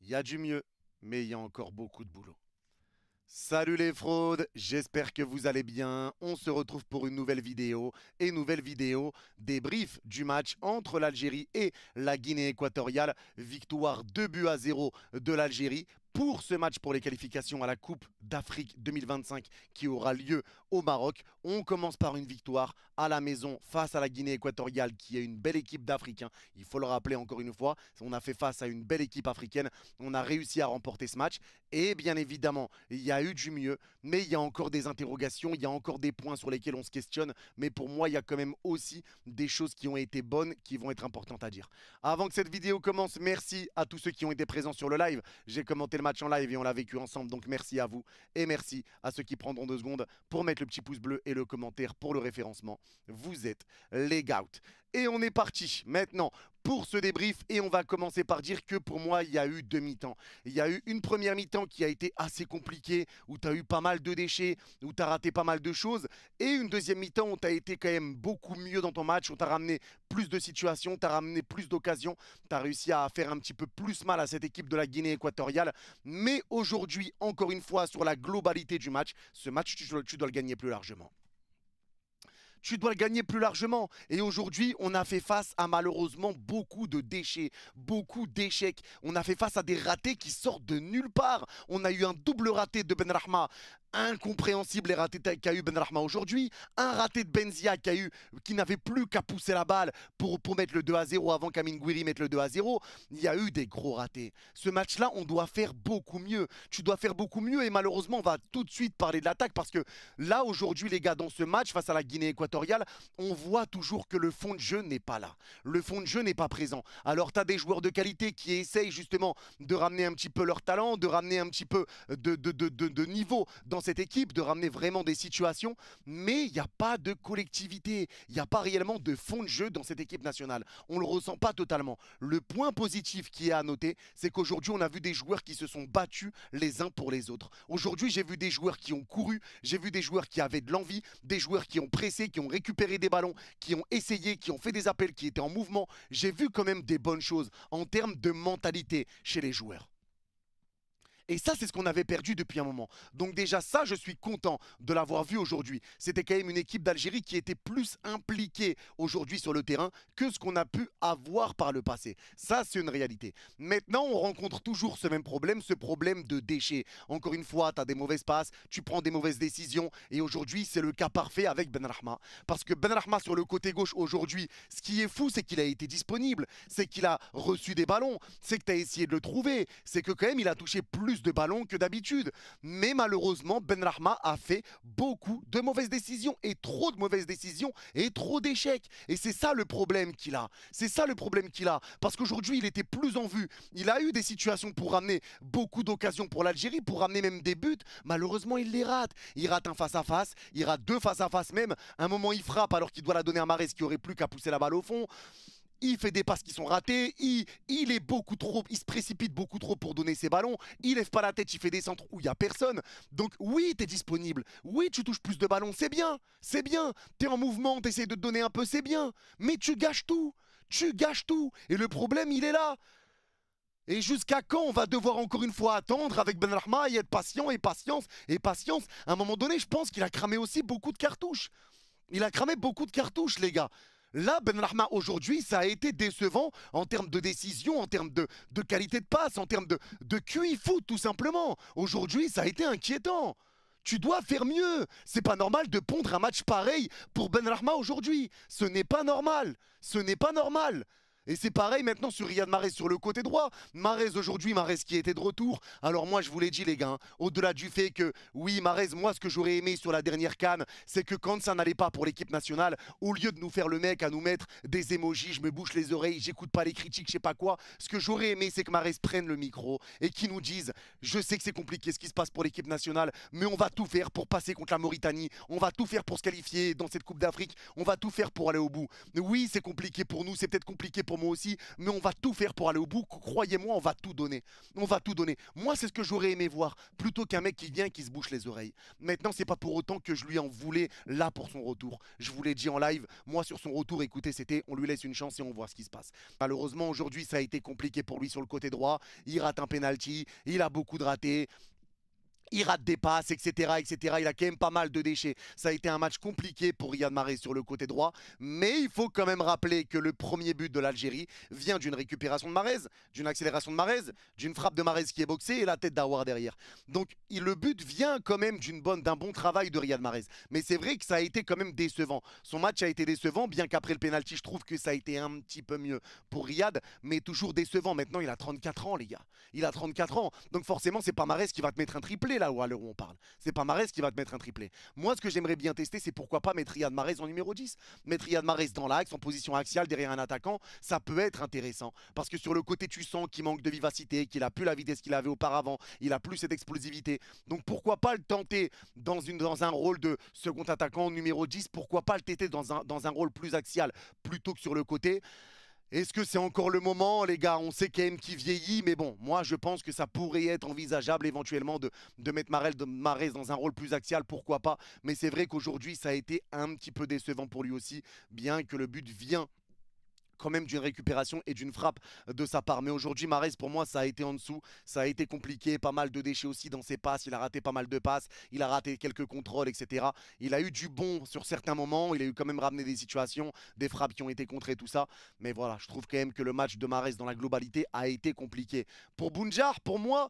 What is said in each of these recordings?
Il y a du mieux, mais il y a encore beaucoup de boulot. Salut les fraudes, j'espère que vous allez bien. On se retrouve pour une nouvelle vidéo. Et nouvelle vidéo débrief du match entre l'Algérie et la Guinée équatoriale. Victoire 2 buts à 0 de l'Algérie pour ce match pour les qualifications à la Coupe d'Afrique 2025 qui aura lieu au Maroc. On commence par une victoire à la maison face à la Guinée équatoriale qui est une belle équipe d'Africains. Il faut le rappeler encore une fois, on a fait face à une belle équipe africaine. On a réussi à remporter ce match et bien évidemment, il y a eu du mieux, mais il y a encore des interrogations, il y a encore des points sur lesquels on se questionne. Mais pour moi, il y a quand même aussi des choses qui ont été bonnes, qui vont être importantes à dire. Avant que cette vidéo commence, merci à tous ceux qui ont été présents sur le live. J'ai commenté le match en live et on l'a vécu ensemble, donc merci à vous. Et merci à ceux qui prendront 2 secondes pour mettre le petit pouce bleu et le commentaire pour le référencement. Vous êtes les GOAT. Et on est parti maintenant pour ce débrief et on va commencer par dire que pour moi, il y a eu 2 mi-temps. Il y a eu une première mi-temps qui a été assez compliquée, où tu as eu pas mal de déchets, où tu as raté pas mal de choses. Et une deuxième mi-temps où tu as été quand même beaucoup mieux dans ton match, où tu as ramené plus de situations, tu as ramené plus d'occasions, tu as réussi à faire un petit peu plus mal à cette équipe de la Guinée équatoriale. Mais aujourd'hui, encore une fois, sur la globalité du match, ce match, tu dois le gagner plus largement. Tu dois le gagner plus largement. Et aujourd'hui, on a fait face à malheureusement beaucoup de déchets, beaucoup d'échecs. On a fait face à des ratés qui sortent de nulle part. On a eu un double raté de Benrahma. Incompréhensible les ratés qu'a eu Benrahma aujourd'hui. Un raté de Benzia qui n'avait plus qu'à pousser la balle pour mettre le 2-0 avant qu'Amine Gouiri mette le 2-0. Il y a eu des gros ratés. Ce match-là, on doit faire beaucoup mieux. Tu dois faire beaucoup mieux et malheureusement, on va tout de suite parler de l'attaque parce que là, aujourd'hui, les gars, dans ce match face à la Guinée équatoriale, on voit toujours que le fond de jeu n'est pas là. Le fond de jeu n'est pas présent. Alors, tu as des joueurs de qualité qui essayent justement de ramener un petit peu leur talent, de ramener un petit peu de niveau dans cette équipe, de ramener vraiment des situations, mais il n'y a pas de collectivité, il n'y a pas réellement de fond de jeu dans cette équipe nationale. On ne le ressent pas totalement. Le point positif qui est à noter, c'est qu'aujourd'hui, on a vu des joueurs qui se sont battus les uns pour les autres. Aujourd'hui, j'ai vu des joueurs qui ont couru, j'ai vu des joueurs qui avaient de l'envie, des joueurs qui ont pressé, qui ont récupéré des ballons, qui ont essayé, qui ont fait des appels, qui étaient en mouvement. J'ai vu quand même des bonnes choses en termes de mentalité chez les joueurs. Et ça, c'est ce qu'on avait perdu depuis un moment. Donc déjà, ça, je suis content de l'avoir vu aujourd'hui. C'était quand même une équipe d'Algérie qui était plus impliquée aujourd'hui sur le terrain que ce qu'on a pu avoir par le passé. Ça, c'est une réalité. Maintenant, on rencontre toujours ce même problème, ce problème de déchets. Encore une fois, tu as des mauvaises passes, tu prends des mauvaises décisions. Et aujourd'hui, c'est le cas parfait avec Benrahma. Parce que Benrahma, sur le côté gauche, aujourd'hui, ce qui est fou, c'est qu'il a été disponible. C'est qu'il a reçu des ballons. C'est que tu as essayé de le trouver. C'est que quand même, il a touché plus de ballons que d'habitude. Mais malheureusement, Benrahma a fait beaucoup de mauvaises décisions et trop de mauvaises décisions et trop d'échecs. Et c'est ça le problème qu'il a. C'est ça le problème qu'il a. Parce qu'aujourd'hui, il était plus en vue. Il a eu des situations pour ramener beaucoup d'occasions pour l'Algérie, pour ramener même des buts. Malheureusement, il les rate. Il rate un face-à-face, il rate 2 face-à-face même. Un moment, il frappe alors qu'il doit la donner à Mahrez qui aurait plus qu'à pousser la balle au fond. Il fait des passes qui sont ratées, il est beaucoup trop, il se précipite beaucoup trop pour donner ses ballons, il lève pas la tête, il fait des centres où il n'y a personne. Donc oui, tu es disponible, oui, tu touches plus de ballons, c'est bien, tu es en mouvement, tu essaies de te donner un peu, c'est bien, mais tu gâches tout, et le problème, il est là. Et jusqu'à quand on va devoir encore une fois attendre avec Benrahma et être patient et patience et patience. À un moment donné, je pense qu'il a cramé aussi beaucoup de cartouches. Il a cramé beaucoup de cartouches, les gars. Là, Benrahma, aujourd'hui, ça a été décevant en termes de décision, en termes de qualité de passe, en termes de QI foot, tout simplement. Aujourd'hui, ça a été inquiétant. Tu dois faire mieux. C'est pas normal de pondre un match pareil pour Benrahma aujourd'hui. Ce n'est pas normal. Ce n'est pas normal. Et c'est pareil maintenant sur Riyad Mahrez sur le côté droit. Mahrez aujourd'hui, Mahrez qui était de retour. Alors moi je vous l'ai dit les gars, hein, au-delà du fait que oui Mahrez, moi ce que j'aurais aimé sur la dernière CAN, c'est que quand ça n'allait pas pour l'équipe nationale, au lieu de nous faire le mec à nous mettre des émojis, je me bouche les oreilles, j'écoute pas les critiques, je sais pas quoi, ce que j'aurais aimé c'est que Mahrez prenne le micro et qu'il nous dise je sais que c'est compliqué ce qui se passe pour l'équipe nationale, mais on va tout faire pour passer contre la Mauritanie, on va tout faire pour se qualifier dans cette Coupe d'Afrique, on va tout faire pour aller au bout. Oui c'est compliqué pour nous, c'est peut-être compliqué pour pour moi aussi, mais on va tout faire pour aller au bout. Croyez-moi, on va tout donner. On va tout donner. Moi, c'est ce que j'aurais aimé voir, plutôt qu'un mec qui vient et qui se bouche les oreilles. Maintenant, c'est pas pour autant que je lui en voulais là pour son retour. Je vous l'ai dit en live, moi sur son retour, écoutez, c'était on lui laisse une chance et on voit ce qui se passe. Malheureusement, aujourd'hui, ça a été compliqué pour lui sur le côté droit. Il rate un penalty, il a beaucoup de ratés. Il rate des passes, etc., etc. Il a quand même pas mal de déchets. Ça a été un match compliqué pour Riyad Mahrez sur le côté droit. Mais il faut quand même rappeler que le premier but de l'Algérie vient d'une récupération de Mahrez, d'une accélération de Mahrez, d'une frappe de Mahrez qui est boxée et la tête d'Aouar derrière. Donc le but vient quand même d'un bon travail de Riyad Mahrez. Mais c'est vrai que ça a été quand même décevant. Son match a été décevant, bien qu'après le penalty, je trouve que ça a été un petit peu mieux pour Riyad, mais toujours décevant. Maintenant, il a 34 ans, les gars. Il a 34 ans. Donc forcément, c'est pas Mahrez qui va te mettre un triplé là où à l'heure où on parle. C'est pas Mahrez qui va te mettre un triplé. Moi, ce que j'aimerais bien tester, c'est pourquoi pas mettre Riyad Mahrez en numéro 10. Mettre Riyad Mahrez dans l'axe, en position axiale, derrière un attaquant, ça peut être intéressant. Parce que sur le côté, tu sens qu'il manque de vivacité, qu'il a plus la vitesse qu'il avait auparavant, il a plus cette explosivité. Donc pourquoi pas le tenter dans un rôle de second attaquant numéro 10, pourquoi pas le tester dans un rôle plus axial plutôt que sur le côté. Est-ce que c'est encore le moment, les gars? On sait quand même qu'il vieillit, mais bon, moi je pense que ça pourrait être envisageable éventuellement de mettre Mahrez dans un rôle plus axial, pourquoi pas. Mais c'est vrai qu'aujourd'hui, ça a été un petit peu décevant pour lui aussi, bien que le but vient quand même d'une récupération et d'une frappe de sa part. Mais aujourd'hui, Mahrez, pour moi, ça a été en dessous. Ça a été compliqué. Pas mal de déchets aussi dans ses passes. Il a raté pas mal de passes. Il a raté quelques contrôles, etc. Il a eu du bon sur certains moments. Il a eu quand même ramené des situations, des frappes qui ont été contrées, tout ça. Mais voilà, je trouve quand même que le match de Mahrez dans la globalité a été compliqué. Pour Bounjar, pour moi,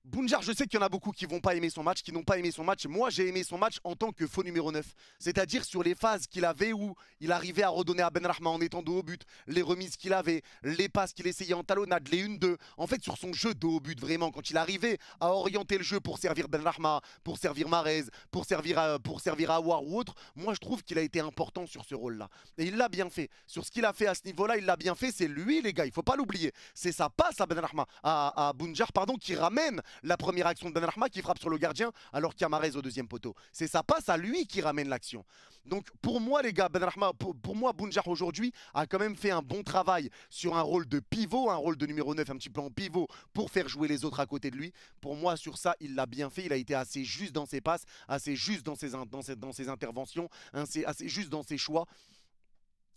Bounjar, je sais qu'il y en a beaucoup qui vont pas aimer son match, qui n'ont pas aimé son match. Moi, j'ai aimé son match en tant que faux numéro 9. C'est-à-dire sur les phases qu'il avait où il arrivait à redonner à Benrahma en étant dos au but, les remises qu'il avait, les passes qu'il essayait en talonnade, les 1-2. En fait, sur son jeu dos au but, vraiment, quand il arrivait à orienter le jeu pour servir Benrahma, pour servir Mahrez, pour servir Aouar ou autre, moi, je trouve qu'il a été important sur ce rôle-là. Et il l'a bien fait. Sur ce qu'il a fait à ce niveau-là, il l'a bien fait. C'est lui, les gars, il faut pas l'oublier. C'est sa passe à Benrahma, à Bounjar, pardon, qui ramène la première action de Benrahma qui frappe sur le gardien alors qu'il y a Mahrez au deuxième poteau. C'est sa passe à lui qui ramène l'action. Donc pour moi les gars, Benrahma, pour moi Bounjar aujourd'hui a quand même fait un bon travail sur un rôle de pivot, un rôle de numéro 9 un petit peu en pivot pour faire jouer les autres à côté de lui. Pour moi sur ça il l'a bien fait, il a été assez juste dans ses passes, assez juste dans ses interventions, assez juste dans ses choix.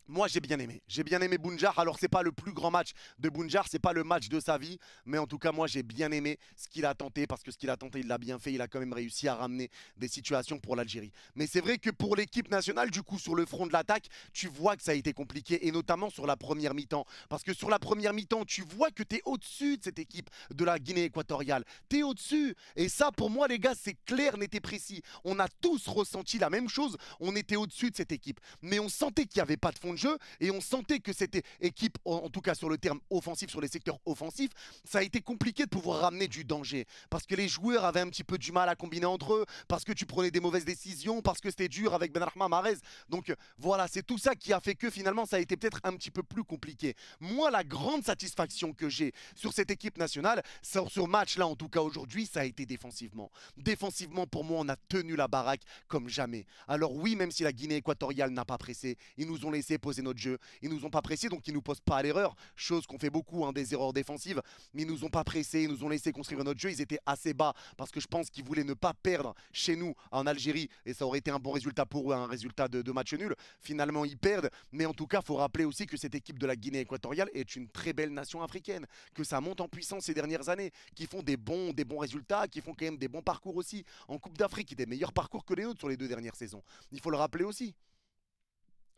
Moi j'ai bien aimé Bounjar. Alors c'est pas le plus grand match de Bounjar, c'est pas le match de sa vie, mais en tout cas moi j'ai bien aimé ce qu'il a tenté parce que ce qu'il a tenté il l'a bien fait, il a quand même réussi à ramener des situations pour l'Algérie. Mais c'est vrai que pour l'équipe nationale du coup sur le front de l'attaque, tu vois que ça a été compliqué et notamment sur la première mi-temps parce que sur la première mi-temps, tu vois que tu es au-dessus de cette équipe de la Guinée équatoriale. Tu es au-dessus et ça pour moi les gars, c'est clair, net et précis. On a tous ressenti la même chose, on était au-dessus de cette équipe, mais on sentait qu'il n'y avait pas de fond de jeu et on sentait que cette équipe, en tout cas sur le terme offensif, sur les secteurs offensifs, ça a été compliqué de pouvoir ramener du danger parce que les joueurs avaient un petit peu du mal à combiner entre eux, parce que tu prenais des mauvaises décisions, parce que c'était dur avec Benrahma, Mahrez. Donc voilà, c'est tout ça qui a fait que finalement ça a été peut-être un petit peu plus compliqué. Moi, la grande satisfaction que j'ai sur cette équipe nationale, sur ce match-là en tout cas aujourd'hui, ça a été défensivement. Défensivement, pour moi, on a tenu la baraque comme jamais. Alors oui, même si la Guinée équatoriale n'a pas pressé, ils nous ont laissé poser notre jeu. Ils nous ont pas pressé, donc ils nous posent pas à l'erreur. Chose qu'on fait beaucoup, hein, des erreurs défensives. Mais ils nous ont pas pressé, ils nous ont laissé construire notre jeu. Ils étaient assez bas parce que je pense qu'ils voulaient ne pas perdre chez nous en Algérie et ça aurait été un bon résultat pour eux, un résultat de match nul. Finalement, ils perdent. Mais en tout cas, il faut rappeler aussi que cette équipe de la Guinée équatoriale est une très belle nation africaine, que ça monte en puissance ces dernières années, qui font des bons résultats, qui font quand même des bons parcours aussi en Coupe d'Afrique, qui des meilleurs parcours que les nôtres sur les 2 dernières saisons. Il faut le rappeler aussi.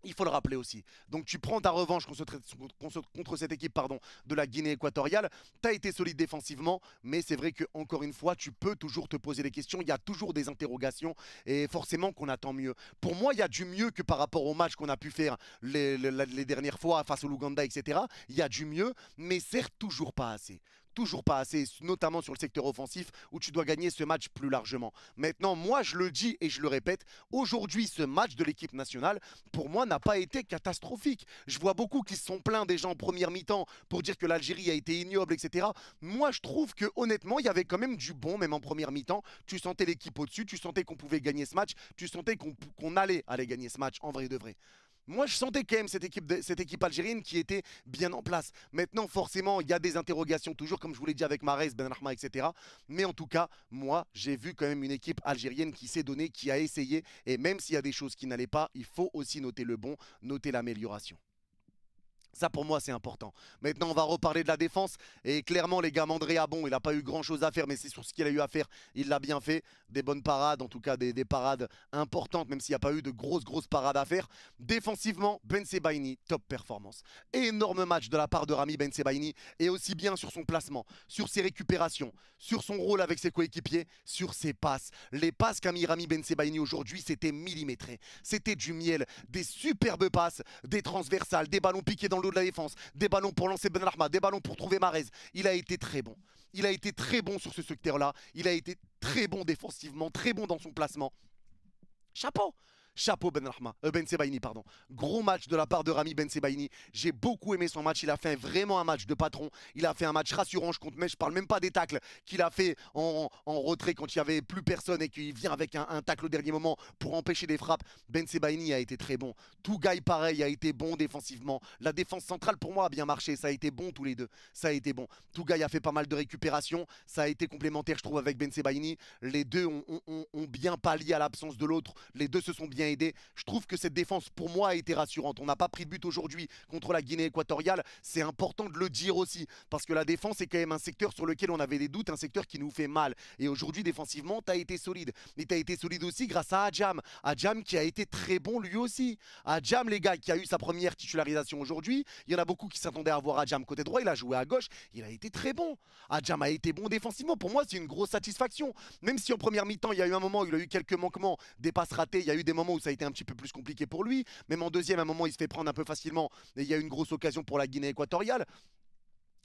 Il faut le rappeler aussi. Donc tu prends ta revanche contre cette équipe de la Guinée équatoriale. Tu as été solide défensivement, mais c'est vrai que encore une fois, tu peux toujours te poser des questions. Il y a toujours des interrogations et forcément qu'on attend mieux. Pour moi, il y a du mieux que par rapport au match qu'on a pu faire les dernières fois face au Luganda, etc. Il y a du mieux, mais certes toujours pas assez. Toujours pas assez, notamment sur le secteur offensif où tu dois gagner ce match plus largement. Maintenant, moi je le dis et je le répète, aujourd'hui ce match de l'équipe nationale, pour moi n'a pas été catastrophique. Je vois beaucoup qui se sont plaints déjà en première mi-temps pour dire que l'Algérie a été ignoble, etc. Moi je trouve que honnêtement, il y avait quand même du bon, même en première mi-temps. Tu sentais l'équipe au-dessus, tu sentais qu'on pouvait gagner ce match, tu sentais qu'on allait aller gagner ce match en vrai de vrai. moi, je sentais quand même cette équipe algérienne qui était bien en place. Maintenant, forcément, il y a des interrogations, toujours comme je vous l'ai dit avec Mahrez, Benrahma, etc. Mais en tout cas, moi, j'ai vu quand même une équipe algérienne qui s'est donnée, qui a essayé. Et même s'il y a des choses qui n'allaient pas, il faut aussi noter le bon, noter l'amélioration. Ça, pour moi, c'est important. Maintenant, on va reparler de la défense. Et clairement, les gars, Mandrea, bon, il n'a pas eu grand-chose à faire, mais c'est sur ce qu'il a eu à faire. Il l'a bien fait. Des bonnes parades, en tout cas des parades importantes, même s'il n'y a pas eu de grosses parades à faire. Défensivement, Ben Sebaini, top performance. Énorme match de la part de Rami Ben Sebaini. Et aussi bien sur son placement, sur ses récupérations, sur son rôle avec ses coéquipiers, sur ses passes. Les passes qu'a mis Rami Ben Sebaini aujourd'hui, c'était millimétré. C'était du miel. Des superbes passes, des transversales, des ballons piqués dans le de la défense, des ballons pour lancer Benrahma, des ballons pour trouver Mahrez. Il a été très bon. Il a été très bon sur ce secteur-là. Il a été très bon défensivement, très bon dans son placement. Chapeau! Chapeau Ben Sebaini, pardon. Gros match de la part de Rami Ben Sebaini. J'ai beaucoup aimé son match. Il a fait vraiment un match de patron. Il a fait un match rassurant. Je compte, mais je parle même pas des tacles qu'il a fait en retrait quand il n'y avait plus personne et qu'il vient avec un tacle au dernier moment pour empêcher des frappes. Ben Sebaini a été très bon. Tougaï, pareil, a été bon défensivement. La défense centrale, pour moi, a bien marché. Ça a été bon tous les deux. Ça a été bon. Tougaï a fait pas mal de récupération. Ça a été complémentaire, je trouve, avec Ben Sebaini. Les deux ont bien pallié à l'absence de l'autre. Les deux se sont bien aidé. Je trouve que cette défense, pour moi, a été rassurante. On n'a pas pris de but aujourd'hui contre la Guinée équatoriale. C'est important de le dire aussi, parce que la défense est quand même un secteur sur lequel on avait des doutes, un secteur qui nous fait mal. Et aujourd'hui, défensivement, tu as été solide. Et tu as été solide aussi grâce à Adjam. Adjam qui a été très bon lui aussi. Adjam, les gars, qui a eu sa première titularisation aujourd'hui. Il y en a beaucoup qui s'attendaient à voir Adjam côté droit. Il a joué à gauche. Il a été très bon. Adjam a été bon défensivement. Pour moi, c'est une grosse satisfaction. Même si en première mi-temps, il y a eu un moment où il a eu quelques manquements, des passes ratées. Il y a eu des moments où ça a été un petit peu plus compliqué pour lui. Même en deuxième, à un moment, il se fait prendre un peu facilement. Et il y a eu une grosse occasion pour la Guinée équatoriale.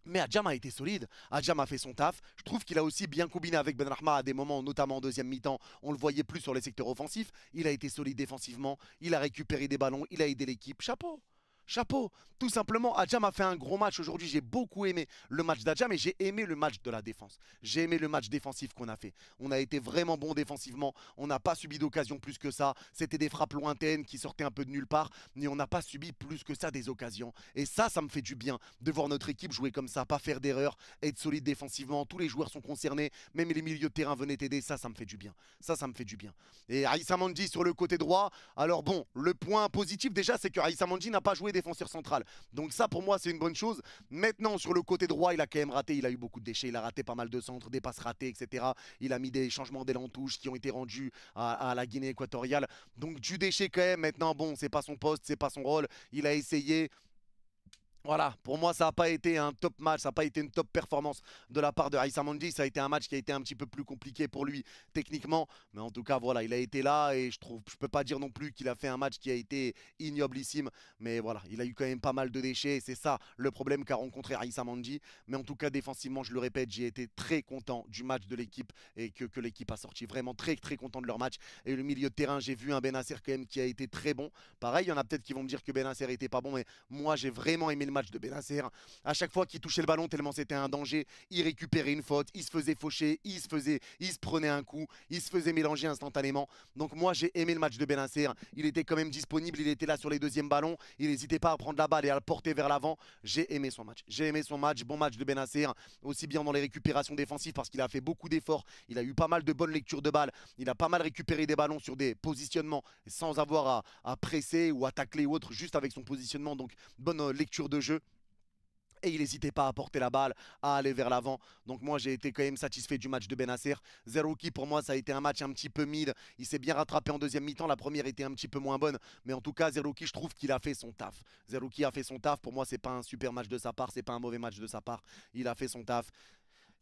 Mais Adjam a été solide, Adjam a fait son taf. Je trouve qu'il a aussi bien combiné avec Benrahma à des moments, notamment en deuxième mi-temps. On le voyait plus sur les secteurs offensifs. Il a été solide défensivement, il a récupéré des ballons, il a aidé l'équipe. Chapeau! Chapeau, tout simplement, Adjam a fait un gros match aujourd'hui. J'ai beaucoup aimé le match d'Adjam et j'ai aimé le match de la défense. J'ai aimé le match défensif qu'on a fait. On a été vraiment bon défensivement. On n'a pas subi d'occasion plus que ça. C'était des frappes lointaines qui sortaient un peu de nulle part. Mais on n'a pas subi plus que ça des occasions. Et ça me fait du bien de voir notre équipe jouer comme ça, pas faire d'erreurs, être solide défensivement. Tous les joueurs sont concernés. Même les milieux de terrain venaient aider. Ça me fait du bien. Ça me fait du bien. Et Aïssa Mandi sur le côté droit. Alors bon, le point positif déjà, c'est que Aïssa Mandi n'a pas joué défenseur central. Donc ça pour moi c'est une bonne chose. Maintenant sur le côté droit il a quand même raté, il a eu beaucoup de déchets, il a raté pas mal de centres, des passes ratées, etc. Il a mis des changements d'élan touche qui ont été rendus à la Guinée équatoriale. Donc du déchet quand même. Maintenant bon, c'est pas son poste, c'est pas son rôle. Il a essayé. Voilà, pour moi ça n'a pas été un top match, ça n'a pas été une top performance de la part de Aïssa Mandi. Ça a été un match qui a été un petit peu plus compliqué pour lui techniquement. Mais en tout cas voilà, il a été là et je ne peux pas dire non plus qu'il a fait un match qui a été ignoblissime. Mais voilà, il a eu quand même pas mal de déchets et c'est ça le problème qu'a rencontré Aïssa Mandi. Mais en tout cas défensivement, je le répète, j'ai été très content du match de l'équipe et que l'équipe a sorti. Vraiment très content de leur match. Et le milieu de terrain, j'ai vu un Benasser quand même qui a été très bon. Pareil, il y en a peut-être qui vont me dire que Benasser n'était pas bon, mais moi j'ai vraiment aimé le match de Benasser. À chaque fois qu'il touchait le ballon, tellement c'était un danger, il récupérait une faute, il se faisait faucher, il se prenait un coup, il se faisait mélanger instantanément. Donc moi j'ai aimé le match de Benasser. Il était quand même disponible, il était là sur les deuxièmes ballons, il n'hésitait pas à prendre la balle et à le porter vers l'avant. J'ai aimé son match. J'ai aimé son match, bon match de Benasser, aussi bien dans les récupérations défensives parce qu'il a fait beaucoup d'efforts, il a eu pas mal de bonnes lectures de balles, il a pas mal récupéré des ballons sur des positionnements sans avoir à presser ou à tacler ou autre, juste avec son positionnement. Donc bonne lecture de jeu. Et il n'hésitait pas à porter la balle, à aller vers l'avant. Donc moi j'ai été quand même satisfait du match de Benasser. Zerouki pour moi ça a été un match un petit peu mid. Il s'est bien rattrapé en deuxième mi-temps. La première était un petit peu moins bonne. Mais en tout cas Zerouki je trouve qu'il a fait son taf. Zerouki a fait son taf. Pour moi c'est pas un super match de sa part. C'est pas un mauvais match de sa part. Il a fait son taf.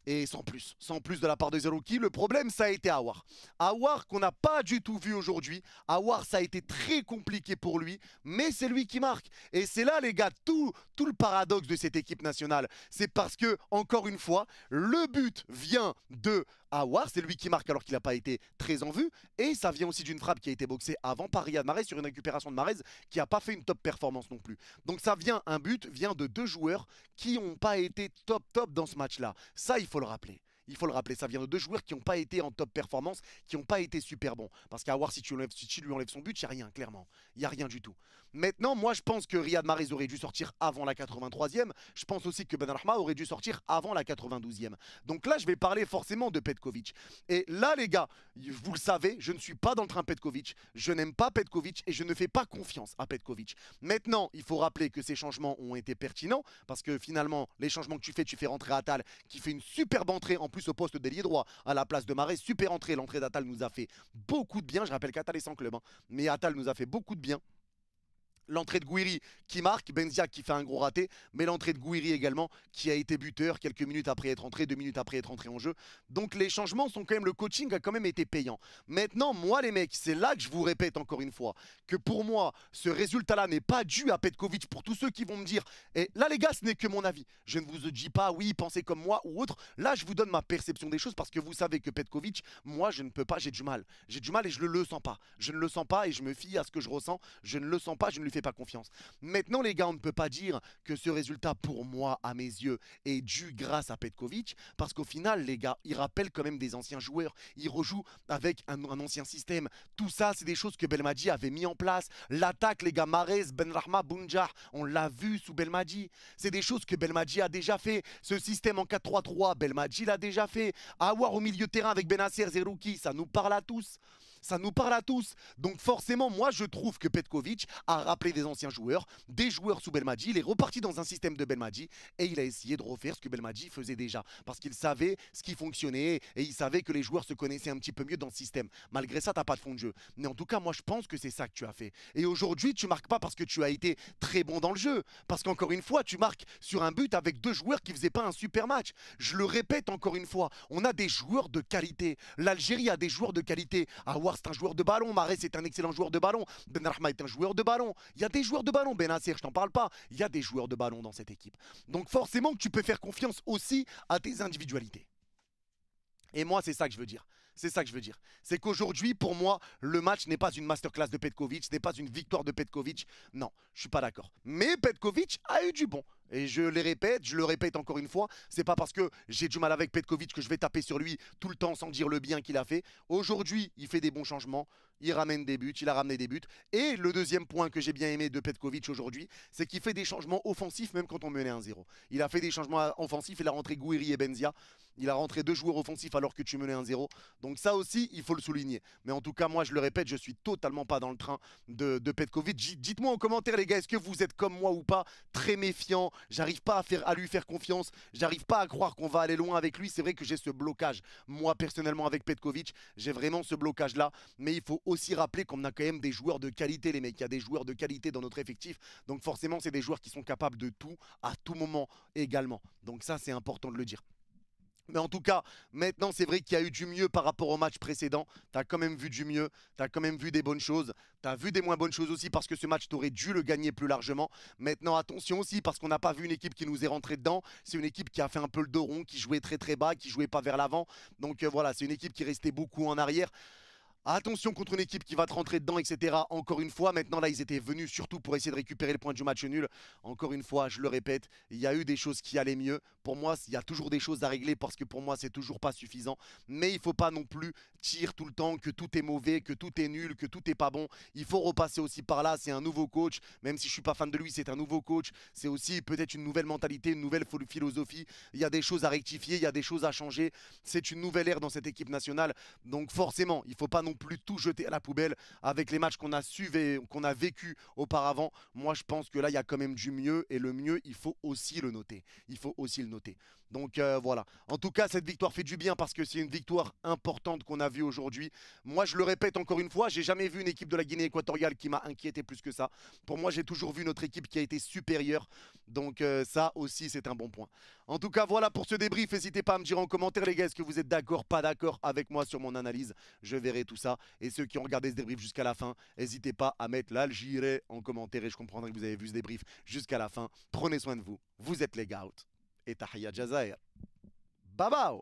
Et sans plus de la part de Zerouki, le problème ça a été Aouar. Aouar qu'on n'a pas du tout vu aujourd'hui. Aouar ça a été très compliqué pour lui, mais c'est lui qui marque. Et c'est là les gars, tout le paradoxe de cette équipe nationale. C'est parce que, encore une fois, le but vient de Aouar, c'est lui qui marque alors qu'il n'a pas été très en vue. Et ça vient aussi d'une frappe qui a été boxée avant par Riyad Mahrez sur une récupération de Mahrez qui n'a pas fait une top performance non plus. Donc ça vient, un but vient de deux joueurs qui n'ont pas été top dans ce match-là. Ça, il faut le rappeler. Il faut le rappeler, ça vient de deux joueurs qui n'ont pas été en top performance, qui n'ont pas été super bons. Parce qu'à voir si tu lui enlèves son but, il n'y a rien, clairement. Il n'y a rien du tout. Maintenant, moi, je pense que Riyad Mahrez aurait dû sortir avant la 83e. Je pense aussi que Benrahma aurait dû sortir avant la 92e. Donc là, je vais parler forcément de Petkovic. Et là, les gars, vous le savez, je ne suis pas dans le train Petkovic. Je n'aime pas Petkovic et je ne fais pas confiance à Petkovic. Maintenant, il faut rappeler que ces changements ont été pertinents parce que finalement, les changements que tu fais rentrer Attal qui fait une superbe entrée en plus au poste d'ailier droit à la place de Mahrez. Super entrée. L'entrée d'Attal nous a fait beaucoup de bien. Je rappelle qu'Attal est sans club, hein, mais Attal nous a fait beaucoup de bien. L'entrée de Gouiri qui marque, Benzia qui fait un gros raté, mais l'entrée de Gouiri également qui a été buteur quelques minutes après être entré, 2 minutes après être entré en jeu. Donc les changements sont quand même, le coaching a quand même été payant. Maintenant, moi les mecs, c'est là que je vous répète encore une fois, que pour moi, ce résultat-là n'est pas dû à Petkovic. Pour tous ceux qui vont me dire, et là les gars, ce n'est que mon avis. Je ne vous dis pas, oui, pensez comme moi ou autre. Là, je vous donne ma perception des choses parce que vous savez que Petkovic, moi, je ne peux pas, j'ai du mal. J'ai du mal et je ne le sens pas. Je ne le sens pas et je me fie à ce que je ressens. Je ne le sens pas, je ne lui fais pas confiance. Maintenant les gars, on ne peut pas dire que ce résultat pour moi, à mes yeux, est dû grâce à Petkovic, parce qu'au final les gars, il rappelle quand même des anciens joueurs, il rejoue avec un ancien système. Tout ça c'est des choses que Belmadi avait mis en place. L'attaque les gars, Mahrez, Benrahma, Bounjar, on l'a vu sous Belmadi. C'est des choses que Belmadi a déjà fait. Ce système en 4-3-3, Belmadi l'a déjà fait. Avoir au milieu de terrain avec Benasser, Zerouki, ça nous parle à tous. Ça nous parle à tous. Donc forcément, moi je trouve que Petkovic a rappelé des anciens joueurs, des joueurs sous Belmadi. Il est reparti dans un système de Belmadi et il a essayé de refaire ce que Belmadi faisait déjà. Parce qu'il savait ce qui fonctionnait et il savait que les joueurs se connaissaient un petit peu mieux dans le système. Malgré ça, tu n'as pas de fond de jeu. Mais en tout cas, moi je pense que c'est ça que tu as fait. Et aujourd'hui, tu marques pas parce que tu as été très bon dans le jeu. Parce qu'encore une fois, tu marques sur un but avec deux joueurs qui ne faisaient pas un super match. Je le répète encore une fois, on a des joueurs de qualité. L'Algérie a des joueurs de qualité. C'est un joueur de ballon, Mahrez est un excellent joueur de ballon, Benrahma est un joueur de ballon. Il y a des joueurs de ballon, Benasser, je t'en parle pas. Il y a des joueurs de ballon dans cette équipe. Donc forcément que tu peux faire confiance aussi à tes individualités. Et moi, c'est ça que je veux dire. C'est ça que je veux dire. C'est qu'aujourd'hui, pour moi, le match n'est pas une masterclass de Petkovic, ce n'est pas une victoire de Petkovic. Non, je suis pas d'accord. Mais Petkovic a eu du bon. Et je le répète encore une fois, c'est pas parce que j'ai du mal avec Petkovic que je vais taper sur lui tout le temps sans dire le bien qu'il a fait. Aujourd'hui, il fait des bons changements, il ramène des buts, il a ramené des buts. Et le deuxième point que j'ai bien aimé de Petkovic aujourd'hui, c'est qu'il fait des changements offensifs même quand on menait 1-0. Il a fait des changements offensifs, il a rentré Gouiri et Benzia. Il a rentré deux joueurs offensifs alors que tu menais 1-0. Donc ça aussi, il faut le souligner. Mais en tout cas, moi, je le répète, je suis totalement pas dans le train de Petkovic. Dites-moi en commentaire, les gars, est-ce que vous êtes comme moi ou pas, très méfiant? J'arrive pas à lui faire confiance. J'arrive pas à croire qu'on va aller loin avec lui. C'est vrai que j'ai ce blocage. Moi, personnellement, avec Petkovic, j'ai vraiment ce blocage-là. Mais il faut aussi rappeler qu'on a quand même des joueurs de qualité, les mecs. Il y a des joueurs de qualité dans notre effectif. Donc forcément, c'est des joueurs qui sont capables de tout, à tout moment également. Donc ça, c'est important de le dire. Mais en tout cas, maintenant, c'est vrai qu'il y a eu du mieux par rapport au match précédent. Tu as quand même vu du mieux, tu as quand même vu des bonnes choses. Tu as vu des moins bonnes choses aussi parce que ce match, tu aurais dû le gagner plus largement. Maintenant, attention aussi parce qu'on n'a pas vu une équipe qui nous est rentrée dedans. C'est une équipe qui a fait un peu le dos rond, qui jouait très très bas, qui jouait pas vers l'avant. Donc voilà, c'est une équipe qui restait beaucoup en arrière. Attention contre une équipe qui va te rentrer dedans, etc. Encore une fois, maintenant là, ils étaient venus surtout pour essayer de récupérer le point du match nul. Encore une fois, je le répète, il y a eu des choses qui allaient mieux. Pour moi, il y a toujours des choses à régler parce que pour moi, c'est toujours pas suffisant. Mais il ne faut pas non plus tirer tout le temps que tout est mauvais, que tout est nul, que tout est pas bon. Il faut repasser aussi par là. C'est un nouveau coach. Même si je suis pas fan de lui, c'est un nouveau coach. C'est aussi peut-être une nouvelle mentalité, une nouvelle philosophie. Il y a des choses à rectifier, il y a des choses à changer. C'est une nouvelle ère dans cette équipe nationale. Donc forcément, il ne faut pas non plus tout jeter à la poubelle avec les matchs qu'on a vécu auparavant. Moi, je pense que là, il y a quand même du mieux et le mieux, il faut aussi le noter. Il faut aussi le noter. Donc voilà. En tout cas, cette victoire fait du bien parce que c'est une victoire importante qu'on a vue aujourd'hui. Moi, je le répète encore une fois, j'ai jamais vu une équipe de la Guinée équatoriale qui m'a inquiété plus que ça. Pour moi, j'ai toujours vu notre équipe qui a été supérieure. Donc ça aussi, c'est un bon point. En tout cas, voilà pour ce débrief. N'hésitez pas à me dire en commentaire, les gars, est-ce que vous êtes d'accord, pas d'accord avec moi sur mon analyse. Je verrai tout ça. Et ceux qui ont regardé ce débrief jusqu'à la fin, n'hésitez pas à mettre l'Algérie en commentaire et je comprendrai que vous avez vu ce débrief jusqu'à la fin. Prenez soin de vous. Vous êtes les gars. Et Tahia Jazair. Bye bye.